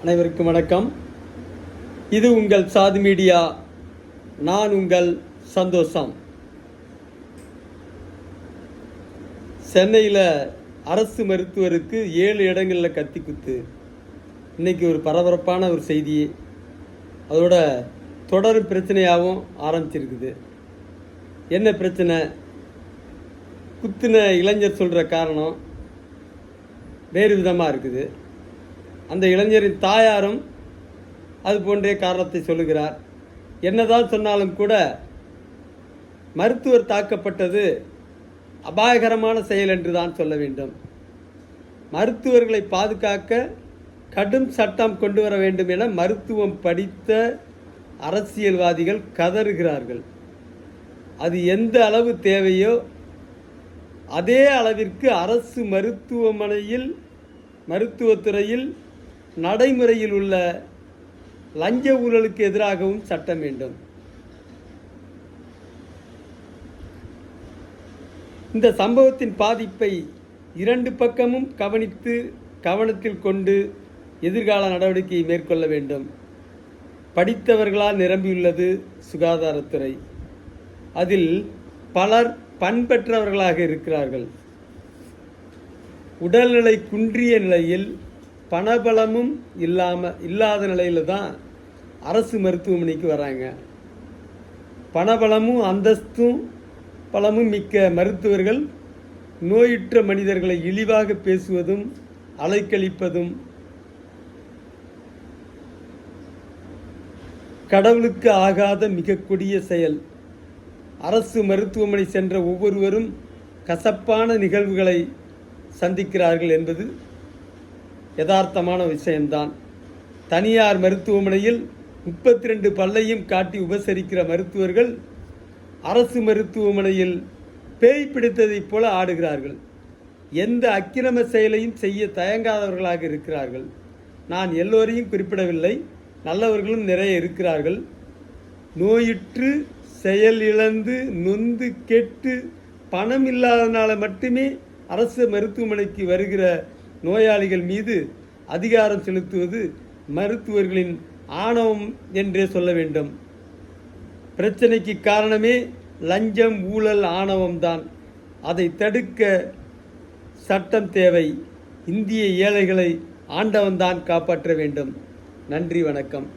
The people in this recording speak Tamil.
அனைவருக்கும் வணக்கம். இது உங்கள் சாது மீடியா. நான் உங்கள் சந்தோஷம். சென்னையில் அரசு மருத்துவருக்கு 7 இடங்களில் கத்தி குத்து. இன்னைக்கு ஒரு பரபரப்பான ஒரு செய்தி. அதோட தொடர் பிரச்சனையாகவும் ஆரம்பிச்சிருக்குது. என்ன பிரச்சனை? குத்துன இளைஞர் சொல்கிற காரணம் வேறு விதமாக இருக்குது. அந்த இளைஞரின் தாயாரும் அது போன்றே காரணத்தை சொல்லுகிறார். என்னதான் சொன்னாலும் கூட மருத்துவர் தாக்கப்பட்டது அபாயகரமான செயல் என்று தான் சொல்ல வேண்டும். மருத்துவர்களை பாதுகாக்க கடும் சட்டம் கொண்டு வர வேண்டும் என மருத்துவம் படித்த அரசியல்வாதிகள் கதறுகிறார்கள். அது எந்த அளவு தேவையோ அதே அளவிற்கு அரசு மருத்துவத்துறையில் நடைமுறையில் உள்ள லஞ்ச ஊழலுக்கு எதிராகவும் சட்டம் வேண்டும். இந்த சம்பவத்தின் பாதிப்பை 2 பக்கமும் கவனத்தில் கொண்டு எதிர்கால நடவடிக்கையை மேற்கொள்ள வேண்டும். படித்தவர்களால் நிரம்பியுள்ளது சுகாதாரத்துறை. அதில் பலர் பண்பற்றவர்களாக இருக்கிறார்கள். உடல்நிலை குன்றிய நிலையில் பணபலமும் இல்லாத நிலையில் தான் அரசு மருத்துவமனைக்கு வராங்க. பணபலமும் அந்தஸ்தும் பலமும் மிக்க மருத்துவர்கள் நோயுற்ற மனிதர்களை இழிவாக பேசுவதும் அலைக்கழிப்பதும் கடவுளுக்கு ஆகாத மிக கொடிய செயல். அரசு மருத்துவமனை சென்ற ஒவ்வொருவரும் கசப்பான நிகழ்வுகளை சந்திக்கிறார்கள் என்பது யதார்த்தமான விஷயம்தான். தனியார் மருத்துவமனையில் 32 பல்லையும் காட்டி உபசரிக்கிற மருத்துவர்கள் அரசு மருத்துவமனையில் பேய் பிடித்ததைப் போல ஆடுகிறார்கள். எந்த அக்கிரம செயலையும் செய்ய தயங்காதவர்களாக இருக்கிறார்கள். நான் எல்லோரையும் குறிப்பிடவில்லை, நல்லவர்களும் நிறைய இருக்கிறார்கள். நோயுற்று செயல் இழந்து நொந்து கெட்டு பணம் இல்லாதனால மட்டுமே அரசு மருத்துவமனைக்கு வருகிற நோயாளிகள் மீது அதிகாரம் செலுத்துவது மருத்துவர்களின் ஆணவம் என்றே சொல்ல வேண்டும். பிரச்சனைக்கு காரணமே லஞ்சம், ஊழல், ஆணவம்தான். அதை தடுக்க சட்டம் தேவை. இந்திய ஏழைகளை ஆண்டவன்தான் காப்பாற்ற வேண்டும். நன்றி, வணக்கம்.